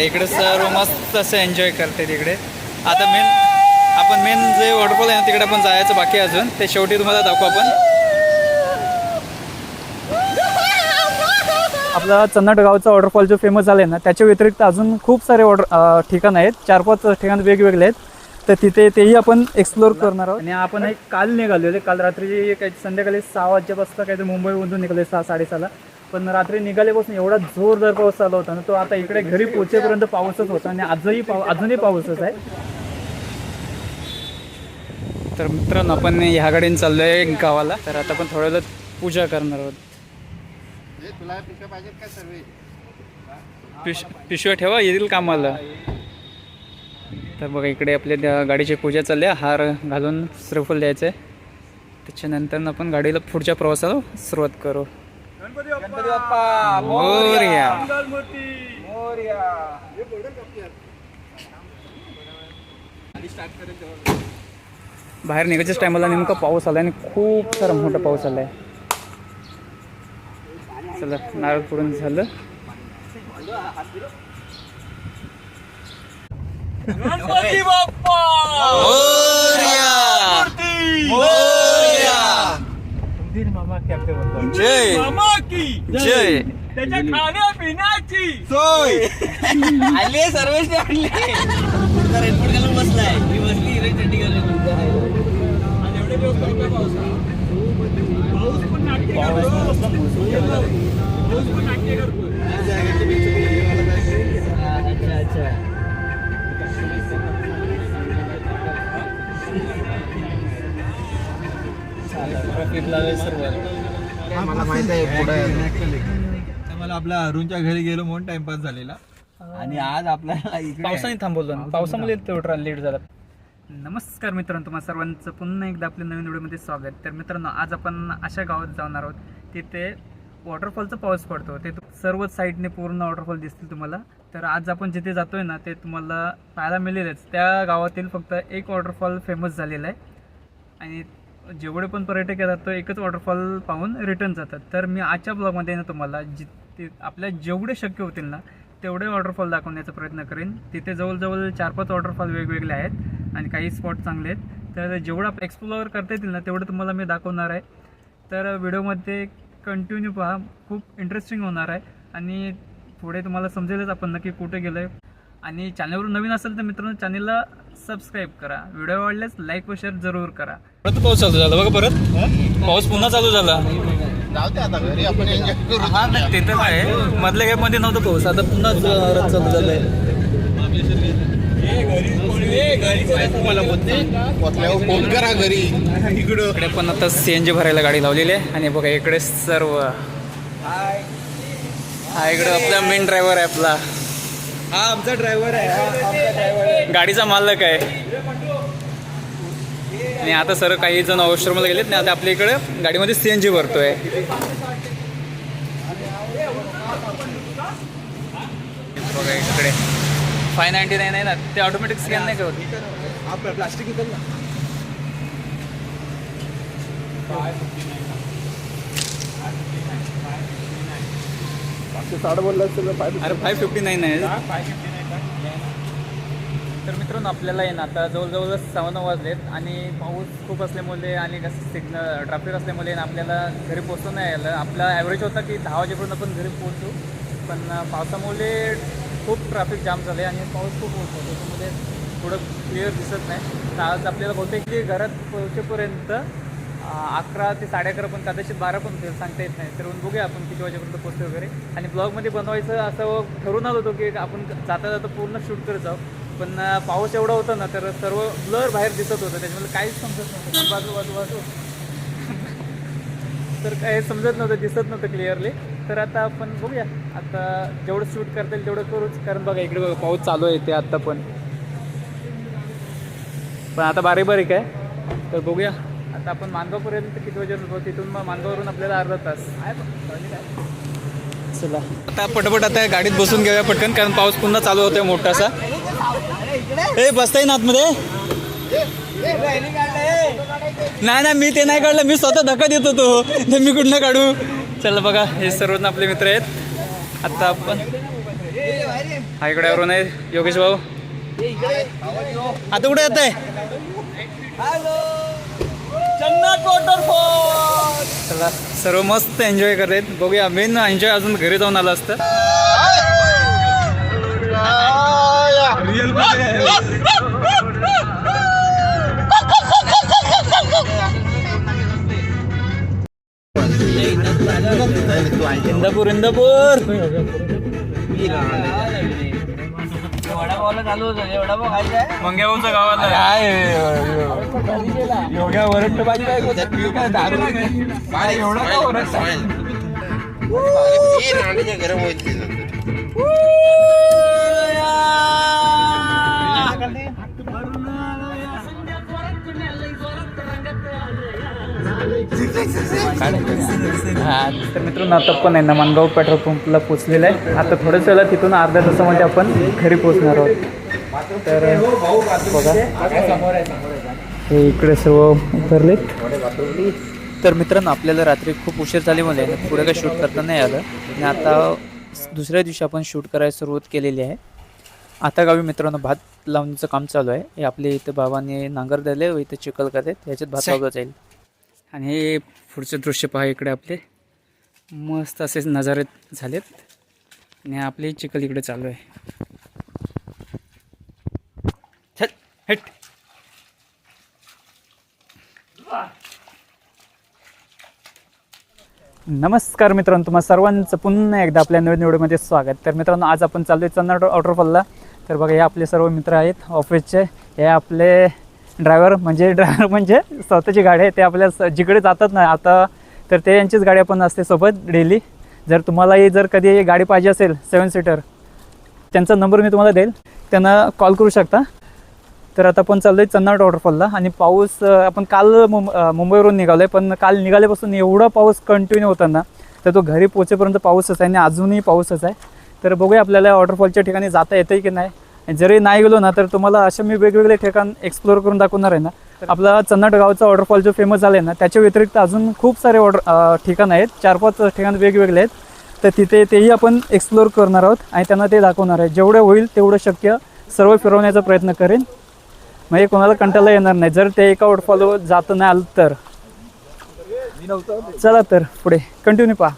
इकडे सर्व मस्त असं एन्जॉय करते तिकडे. आता आपण मेन जे वॉटरफॉल आहे ना तिकडे आपण जायचं बाकी अजून, ते शेवटी तुम्हाला दाखवू आपण. आपला चन्नाट गावचा वॉटरफॉल जो फेमस झाला आहे ना, त्याच्या व्यतिरिक्त अजून खूप सारे ठिकाणं आहेत, 4-5 ठिकाण वेगवेगळे आहेत. तर तिथे तेही आपण एक्सप्लोर करणार आहोत. आणि आपण एक काल निघालेले, काल रात्री काही संध्याकाळी 6 वाजता काहीतरी मुंबईमधून निघाले, 6-6:30ला. पण रात्री निघाल्यापासून एवढा जोरदार पाऊस चालू होता ना, तो आता इकडे घरी पोहोचेपर्यंत पाऊसच होता आणि अजूनही पाऊसच आहे. तर मित्रांनो, आपण ह्या गाडीने चाललो आहे गावाला. तर आता आपण थोड्या वेळात पूजा करणार आहोत. पिशव्या ठेवा, येईल कामाला. तर बघा इकडे आपल्या गाडीची पूजा चालली आहे. हार घालून श्रीफूल द्यायचं आहे. त्याच्यानंतर आपण गाडीला पुढच्या प्रवासाला सुरुवात करू. गणपती बाप्पा मोरया. बाहेर निघायच्याच टायमाला नेमका पाऊस आला आणि खूप सारा मोठा पाऊस आलाय. चला, नारळ फोडून झालं. गणपती बाप्पा मोरया. मोरया. जय मामा की जय. त्याच्या खाण्यापिण्याची सोय आले सर्वेच आणले. रेनकोट घालून बसलाय, मी बसली चड्डी घालून. आणि एवढे दिवस पडला पाऊस पण नाट्य पाऊस पण नाट्य करतो. अच्छा मला माहित आहे पुढे मला आपल्या अरुणच्या घरी गेलो म्हणून टाइमपास झालेला. आणि आज आपल्याला पावसाने थांबवलं, पावसामुळे तेवढा लेट झाला. नमस्कार मित्रांनो, तुम्हाला सर्वांचं पुन्हा एकदा आपल्या नवीन व्हिडिओमध्ये स्वागत. तर मित्रांनो, आज आपण अशा गावात जाणार आहोत तिथे वॉटरफॉलचा पाऊस पडतो. ते सर्व साईडने पूर्ण वॉटरफॉल दिसतील तुम्हाला. तर आज आपण जिथे जातोय ना ते तुम्हाला पाहायला मिळेलच. त्या गावातील फक्त एक वॉटरफॉल फेमस झालेला आहे आणि जेवढे पण पर्यटक येतात तो एकच वॉटरफॉल पाहून रिटर्न जातात. तर मी आजच्या ब्लॉगमध्ये ना तुम्हाला जिथे आपल्या जेवढे शक्य होतील ना तेवढे वॉटरफॉल दाखवण्याचा प्रयत्न करेन. तिथे जवळजवळ 4-5 वॉटरफॉल वेगवेगळे आहेत आणि काही स्पॉट चांगले आहेत. तर जेवढं आप एक्सप्लोअर करता येतील ना तेवढं तुम्हाला मी दाखवणार आहे. तर व्हिडिओमध्ये कंटिन्यू पहा, खूप इंटरेस्टिंग होणार आहे आणि पुढे तुम्हाला समजेलच आपण नक्की कुठे गेलो आहे. आणि चॅनलवरून नवीन असेल तर मित्रांनो चॅनलला सबस्क्राईब करा, व्हिडिओ आवडल्यास लाईक व शेअर जरूर करा. परत पाऊस चालू झाला बघा, परत पाऊस पुन्हा चालू झाला. आता घरी आपण एन्जॉय करू. हा नाही, ते तर आहे, मधल्या गॅपमध्ये नव्हतं पाऊस, आता पुन्हा जोरात चालू झालंय. मला फोन करा घरी. इकडे पण आता CNG भरायला गाडी लावलेली आहे आणि बघा इकडे सर्व. हा इकडे आपला मेन ड्रायव्हर आहे आपला. हा आमचा ड्रायव्हर आहे, गाडीचा मालक आहे. आणि आता सर काही जण आश्रमाला गेलेत नाही, आता आपल्या इकडे गाडीमध्ये CNG भरतोय. बघा इकडे 599 आहे ना, ते ऑटोमॅटिक स्कॅन नाही करत. प्लास्टिक इथं ना. अरे 559 आहे. तर मित्रांनो, आपल्याला आहे ना आता जवळजवळ 9:15 वाजलेत आणि पाऊस खूप असल्यामुळे आणि कसं सिग्नल ट्रॅफिक असल्यामुळे आपल्याला घरी पोहोचू नाही आलं. आपला ॲव्हरेज होता की 10 वाजेपर्यंत आपण घरी पोहोचू, पण पावसामुळे खूप ट्रॅफिक जाम झाले आणि पाऊस खूप होतो, त्याच्यामुळे थोडं क्लिअर दिसत नाही. तर आज आपल्याला बहुतेक की घरात पोहोचेपर्यंत 11 ते 11:30 पण कदाचित 12 पण होतील, सांगता येत नाही. तर बघूया आपण किती वाजेपर्यंत पोहोचतो वगैरे. आणि ब्लॉगमध्ये बनवायचं असं ठरवून आलो होतो की आपण जाता जाता पूर्ण शूट करत जाऊ, पण पाऊस एवढा होता ना तर सर्व ब्लर बाहेर दिसत होतं, त्याच्यामुळे काहीच समजत नव्हतं. बाजू तर काही समजत नव्हतं, दिसत नव्हतं क्लिअरली. तर आता आपण बघूया, आता जेवढं शूट करता येईल तेवढं करूच. कारण बघा इकडे बघा पाऊस चालू आहे ते आत्ता पण आता बारीक आहे. तर बघूया आता आपण मानगावपर्यंत किती वाजेपर्यंत, तिथून मग मानगाववरून आपल्याला अर्धा तास. चला आता पटपट आता गाडीत बसून घेऊया पटकन, कारण पाऊस पुन्हा चालू होतोय मोठासा. ए बसताय ना आतमध्ये? नाही मी ते नाही काढलं, मी स्वतः धक्का देत होतो, ते मी कुठनं काढू. चला बघा, हे सर्वजण आपले मित्र आहेत. आता आपण हा इकडे वरून आहे योगेश भाऊ. आता कुठे येत आहे? जन्नत वॉटरफॉल. चला सर्व मस्त एन्जॉय करत. बघूया मेन एन्जॉय अजून घरी जाऊन आलं असतं. इंदापूर इंदापूर मंग्याभाऊचं गावाला योग्या वरट पाहिजे गरम होईल. तर मित्रांनो आता पण आहे ना माणगाव पेट्रोल पंपला पोचलेलं आहे. आता थोड्याच वेळा तिथून अर्ध्या तासामध्ये आपण घरी पोचणार आहोत. तर बघा हे इकडे सर्व उतरलेत. तर मित्रांनो आपल्याला रात्री खूप उशीर झाल्यामुळे पुढे काही शूट करता नाही आलं आणि आता दुसऱ्या दिवशी आपण शूट करायला सुरुवात केलेली आहे. आता गावी मित्रांनो भात लावण्याचं काम चालू आहे. हे आपले इथं बाबांनी नांगर दिले व इथं चिखल करतात. ह्याच्यात भात लावला जाईल. आणि हे पुढचं दृश्य पहा इकडे आपले मस्त असे नजारे झालेत आणि आपली चिखल इकडे चालू आहे. चल हट. नमस्कार मित्रांनो, तुम्हाला सर्वांचं पुन्हा एकदा आपल्या नवीन व्हिडिओमध्ये स्वागत. तर मित्रांनो आज आपण चालू आहे चन्नाड वॉटरफॉलला. तर बघा हे आपले सर्व मित्र आहेत ऑफिसचे. हे आपले ड्रायव्हर म्हणजे स्वतःची गाडी आहे. ते आपल्या जिकडे जातात ना आता तर ते यांचीच गाडी आपण असते सोबत डेली. जर तुम्हालाही जर कधी गाडी पाहिजे असेल 7 सीटर त्यांचा नंबर मी तुम्हाला देईल, त्यांना कॉल करू शकता. तर आता आपण चाललो आहे चन्नाड वॉटरफॉलला. आणि पाऊस आपण काल मुंबईवरून निघालो आहे, पण काल निघाल्यापासून एवढा पाऊस कंटिन्यू होता ना तर तो घरी पोचेपर्यंत पाऊसच आहे आणि अजूनही पाऊसच आहे. तर बघूया आपल्याला वॉटरफॉलच्या ठिकाणी जाता येतं की नाही. जरी नाही गेलो ना तर तुम्हाला असे मी वेगवेगळे ठिकाण एक्सप्लोअर करून दाखवणार आहे ना. आपला चन्नाड गावचा वॉटरफॉल जो फेमस झाला आहे ना त्याच्या व्यतिरिक्त अजून खूप सारे ठिकाणं आहेत. 4-5 ठिकाण वेगवेगळे आहेत. तर तिथे तेही आपण एक्सप्लोअर करणार आहोत आणि त्यांना ते दाखवणार आहे. जेवढं होईल तेवढं शक्य सर्व फिरवण्याचा प्रयत्न करेन, म्हणजे कोणाला कंटाळा येणार नाही जर ते एका वॉटरफॉलवर जात नाही आलं तर. चला तर पुढे कंटिन्यू पहा.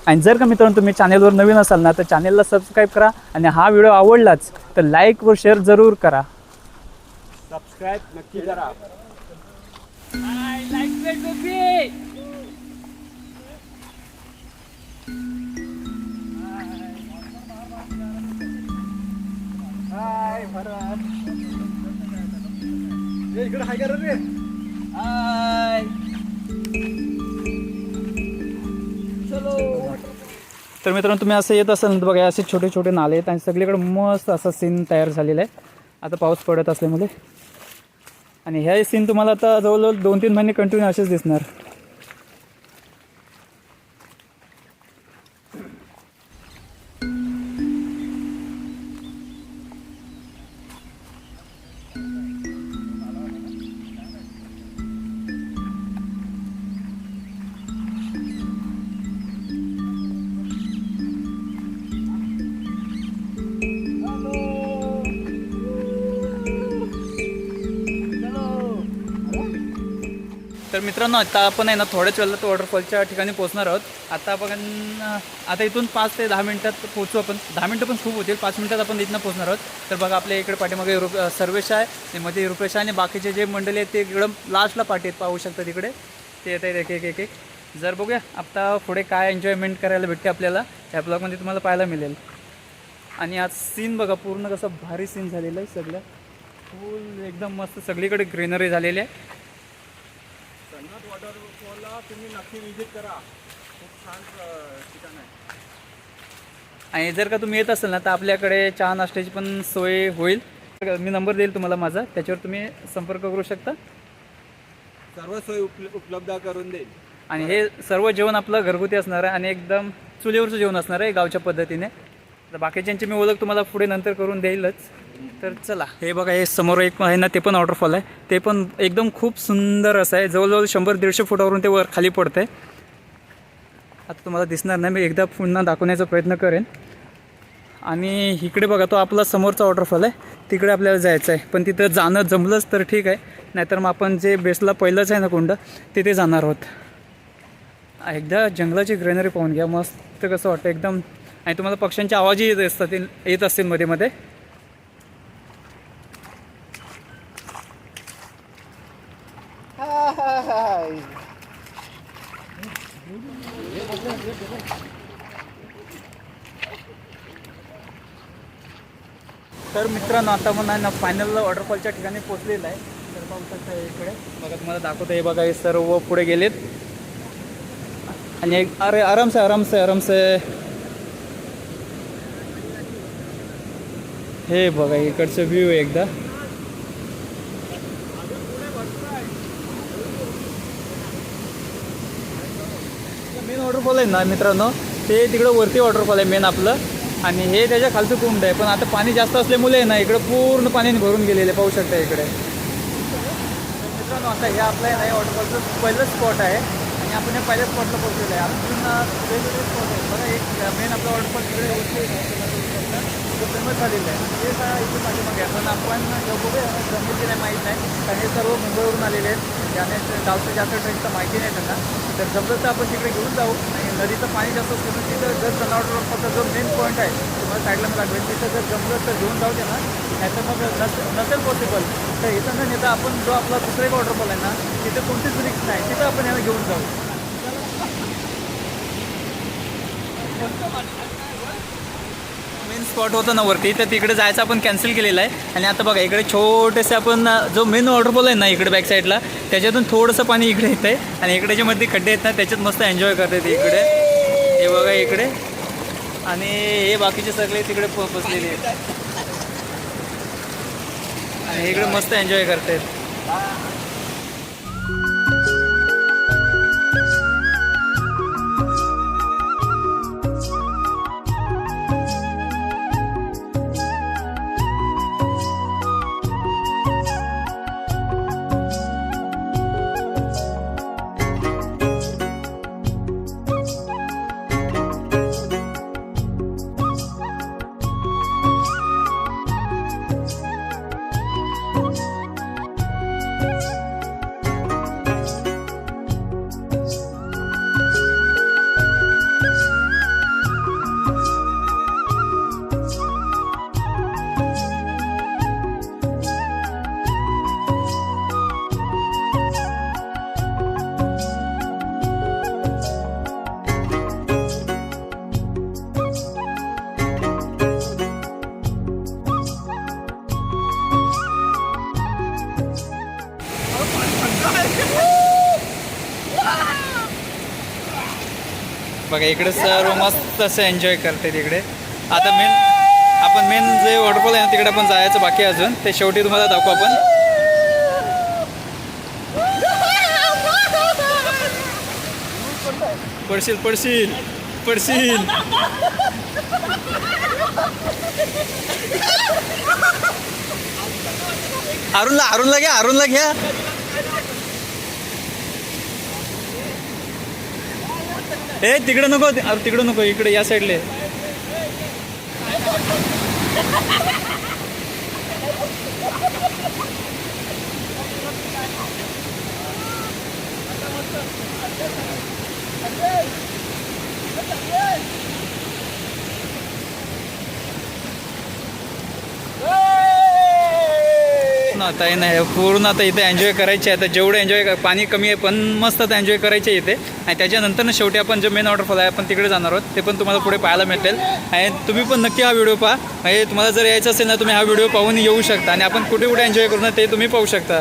आणि जर का मित्रांनो तुम्ही चॅनेलवर नवीन असाल ना तर चॅनेलला सबस्क्राईब करा आणि हा व्हिडिओ आवडलाच तर लाईक व शेअर जरूर करा. सबस्क्राईब नक्की करा. इकडे हाय करा रे. तर मित्रांनो तुम्ही असं येत असाल तर बघा असे छोटे छोटे नाले आहेत आणि सगळीकडे मस्त असा सीन तयार झालेला आहे आता पाऊस पडत असल्यामुळे. आणि ह्या सीन तुम्हाला आता जवळजवळ 2-3 महिने कंटिन्यू असेच दिसणार. तर मित्रांनो आता आपण आहे ना थोड्याच वेळात वॉटरफॉलच्या ठिकाणी पोहोचणार आहोत. आता आता इथून 5 ते 10 मिनटात पोहोचू आपण. 10 मिनटं पण खूप होतील, 5 मिनटात आपण इथनं पोहोचणार आहोत. तर बघा आपल्या इकडे पाठीमागे सर्वेश आहे, मध्ये रुपेश आहे आणि बाकीचे जे मंडळी आहेत ते एकदम लास्टला पाठी आहेत, पाहू शकता तिकडे ते येत आहेत एक एक. जर बघूया आता पुढे काय एन्जॉयमेंट करायला भेटते आपल्याला ह्या ब्लॉगमध्ये तुम्हाला पाहायला मिळेल. आणि आज सीन बघा पूर्ण कसं भारी सीन झालेलं आहे. सगळं फुल एकदम मस्त सगळीकडे ग्रीनरी झालेली आहे. चन्नाड वॉटरफॉलला तुम्ही नक्की विजिट करा. खूप छान ठिकाण आहे. आणि जर का तुम्ही येत असाल ना तर आपल्याकडे चहा नाश्त्याची पण सोय होईल. मी नंबर देईल तुम्हाला माझा, त्याच्यावर तुम्ही संपर्क करू शकता. सर्व सोय उपलब्ध करून देईल. आणि हे सर्व जेवण आपलं घरगुती असणार आहे आणि एकदम चुलीवरचं जेवण असणार आहे गावच्या पद्धतीने. तर बाकीच्यांची मी ओळख तुम्हाला पुढे नंतर करून देईलच. तर चला हे बघा हे समोर एक आहे ना ते पण वॉटरफॉल आहे. ते पण एकदम खूप सुंदर असं आहे. जवळजवळ 100-150 फुटावरून ते वर खाली पडतं आहे. आता तुम्हाला दिसणार नाही, मी एकदा पुन्हा दाखवण्याचा प्रयत्न करेन. आणि इकडे बघा तो आपला समोरचा वॉटरफॉल आहे, तिकडे आपल्याला जायचं आहे. पण तिथं जाणं जमलंच तर ठीक आहे, नाहीतर मग आपण जे बेसला पहिलंच आहे ना कुंड तिथे जाणार आहोत. एकदा जंगलाची ग्रीनरी पाहून घ्या, मस्त कसं वाटतं एकदम. आणि तुम्हाला पक्ष्यांचे आवाजही येत असतील मध्ये मध्ये. तर मित्रांनो आता पण आहे ना फायनल वॉटरफॉलच्या ठिकाणी पोहोचलेलं आहे. तर पाहू शकता इकडे बघा, तुम्हाला दाखवतो. हे बघा, हे सर्व पुढे गेलेत आणि अरे आरामसे हे बघा इकडचं व्ह्यू आहे एकदा. मेन वॉटरफॉल आहे ना मित्रांनो, ते तिकडं वरती वॉटरफॉल आहे मेन आपलं, आणि हे त्याच्या खालचं कुंड आहे. पण आता पाणी जास्त असल्यामुळे आहे ना इकडं पूर्ण पाण्याने भरून गेलेलं आहे, पाहू शकता इकडे. मित्रांनो आता हे आपलं आहे ना वॉटरफॉलचं पहिलं स्पॉट आहे आणि आपण या पहिल्या स्पॉटला पोहोचलेलं आहे. अजून वेगवेगळे स्पॉट आहेत बघा. एक मेन आपला वॉटरफॉल तिकडे फेमस झालेलं आहे, ते इथे पाठीमागे आहे. पण आपण जमलं की नाही माहीत नाही, कारण हे सर्व मुंबईवरून आलेले आहेत आणि गावचं जास्त ट्रेनचं माहिती नाही त्यांना. तर जमलं तर आपण तिकडे घेऊन जाऊ. आणि नदीचं पाणी जास्त असल्यामुळे तिथं जर चंद्रावट वॉटरफॉलचा जो मेन पॉईंट आहे तुम्हाला साईडला मी लागेल, तिथं जर जमलं तर घेऊन जाऊ त्यांना. नाहीतर मग नसेल पॉसिबल तर इथं न नेता आपण जो आपला दुसरा एक वॉटरफॉल आहे ना तिथे कोणतीच रिस्क नाही, तिथं आपण याला घेऊन जाऊ. मेन स्पॉट होतं ना वरती, तर तिकडे जायचं आपण कॅन्सल केलेलं आहे. आणि आता बघा इकडे छोटेसे आपण जो मेन वॉटरफॉल आहे ना इकडे बॅक साईडला, त्याच्यातून थोडंसं पाणी इकडे येतं आहे आणि इकडे जे मध्ये खड्डे आहेत ना त्याच्यात मस्त एन्जॉय करतात इकडे. हे बघा इकडे, आणि हे बाकीचे सगळे तिकडे बसलेले आहेत आणि इकडे मस्त एन्जॉय करतात. बघा इकडे सर्व मस्त असं एन्जॉय करते तिकडे. आता आपण मेन जे वॉटरफॉल आहे ना तिकडे आपण जायचं बाकी अजून, ते शेवटी तुम्हाला दाखवू आपण. पडशील पडशील पडशील. अरुणला घ्या. ए तिकडे नको, इकडे या साईडले. आता नाही पूर्ण आता इथे एन्जॉय करायचे आहे. आता जेवढं एन्जॉय, पाणी कमी आहे पण मस्त आता एन्जॉय करायचे इथे. आणि त्याच्यानंतर ना शेवटी आपण जो मेन वॉटरफॉल आहे आपण तिकडे जाणार आहोत, ते पण तुम्हाला पुढे पाहायला मिळेल. आणि तुम्ही पण नक्की हा व्हिडिओ पहा. म्हणजे तुम्हाला जर यायचं असेल ना तुम्ही हा व्हिडिओ पाहून येऊ शकता आणि आपण कुठे कुठे एन्जॉय करू ना ते तुम्ही पाहू शकता.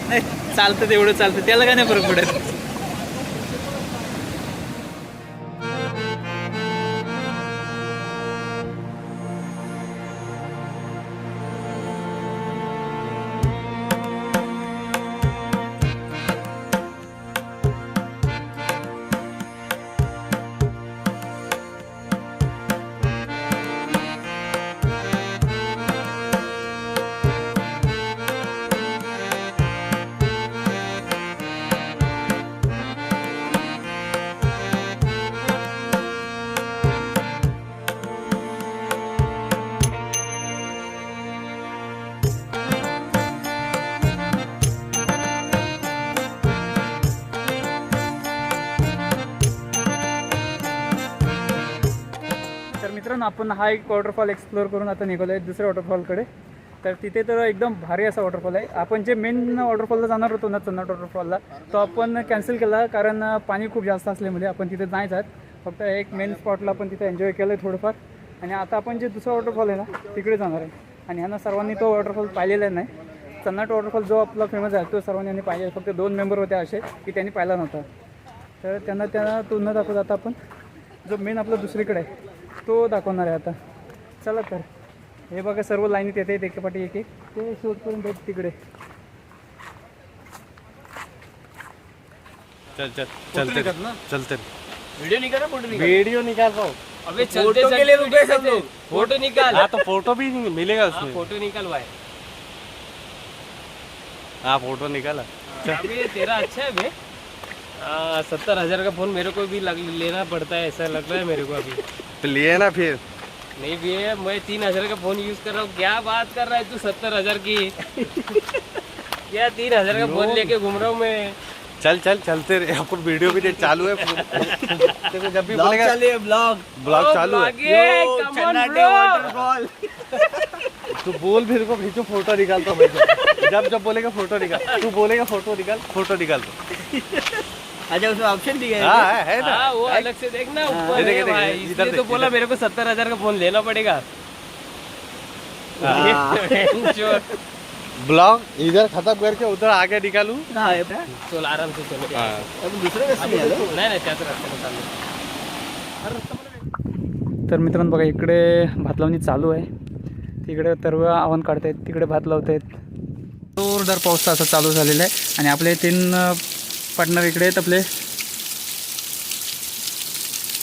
नाही चालतं, तेवढं चालतं, त्याला काय नाही फरक पडत. मित्रांनो आपण हा एक वॉटरफॉल एक्सप्लोअर करून आता निघालो आहे दुसऱ्या वॉटरफॉलकडे. तर तिथे तर एकदम भारी असा वॉटरफॉल आहे. आपण जे मेन वॉटरफॉलला जाणार होतो ना चन्नाट वॉटरफॉलला, तो आपण कॅन्सल केला कारण पाणी खूप जास्त असल्यामुळे आपण तिथे नाही जात. फक्त एक मेन स्पॉटला आपण तिथे एन्जॉय केलं आहे थोडंफार. आणि आता आपण जे दुसरा वॉटरफॉल आहे ना तिकडे जाणार आहे. आणि ह्यांना सर्वांनी तो वॉटरफॉल पाहिलेला नाही. चन्नाट वॉटरफॉल जो आपला फेमस आहे तो सर्वांनी पाहिजे. फक्त 2 मेंबर होते असे की त्यांनी पाहिला नव्हता. तर त्यांना तो न दाखवता आता आपण जो मेन आपला दुसरीकडे आहे तो दाखवणार आहे आता. चला तर हे बघा सर्व लाईनीत येते एकेपाठी एक ते शोधपर्यंत आहेत तिकडे. चलते चलते वीडियो निकाल फोटो निकाल वीडियो निकाल रहा हूँ. अबे चलते के लिए रुके सब लोग फोटो निकाल हाँ तो फोटो भी मिलेगा उसमें. फोटो निकाल भाई हाँ फोटो निकाला. अबे तेरा अच्छा है बे 70,000 का फोन मेरे को भी लेना पड़ता है ऐसा लग रहा है मेरे को अभी. तो लिए ना फिर. नहीं भैया मैं 3,000 का फोन यूज कर रहा हूँ. क्या बात कर रहा है तू 70,000 की क्या 3,000 का फोन लेके घूम रहा हूँ मैं. चलते रहे. आपको वीडियो भी चालू है. देखो जब भी बोलेगा ब्लॉग चालू है. वॉटरफॉल तू बोल फिर को खींचो फोटो निकालता हूँ. जब बोलेगा फोटो निकाल. तू बोलेगा फोटो निकाल दो. अच्छा उसमें ऑप्शन दिया हाँ है ना. हाँ वो अलग से देखना ऊपर देख, है देख, भाई. इधर इसलिए तो देख, बोला मेरे को 70,000 का फोन लेना पड़ेगा. चल ब्लॉग इधर खत्म करके उधर आगे निकालू. चल आराम से चलो. दुसरं कसं नाही आलं? नाही त्याच रस्त्याने चालू. तर मित्रांनो बघा इकडे भात लावणी चालू आहे. तिकडे तरव आव्हान काढतायत, तिकडे भात लावत आहेत. जोरदार पाऊस असा चालू झालेला आहे. आणि आपले 3 पार्टनर इकडे आहेत आपले.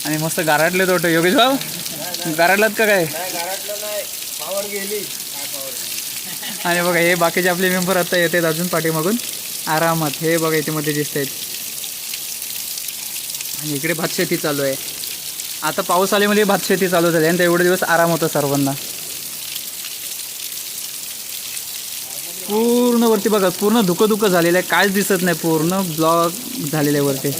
आणि मस्त गाराटले तोटे. योगेश भाऊ गाराटलात का काय? पावर गेली. आणि बघा हे बाकीचे आपले मेंबर आता येतात अजून पाठीमागून आरामात. हे बघा इथे मध्ये दिसत आहेत. आणि इकडे भातशेती चालू आहे. आता पाऊस आल्यामुळे भातशेती चालू झाली आणि एवढे दिवस आराम होता सर्वांना. पूर्ण वरती बघा पूर्ण धुकं झालेलं आहे. काहीच दिसत नाही. पूर्ण ब्लॉक झालेलं आहे वरती.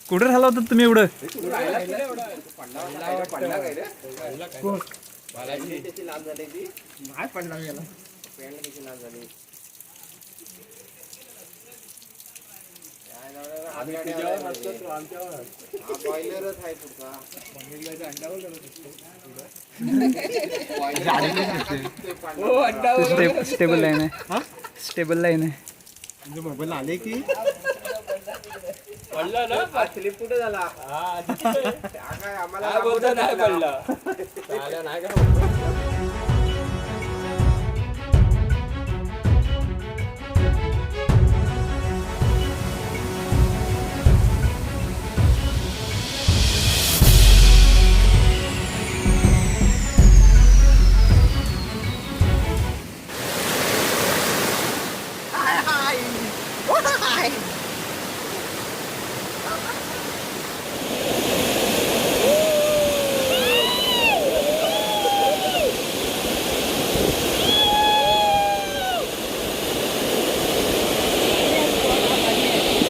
कुठे राहिला होता तुम्ही एवढं? स्टेबल लाईन आहे. स्टेबल लाईन आहे. मोबाईल आले की पडला ना स्लिप कुठे झाला? आम्हाला बोलता नाही पडला. नाही का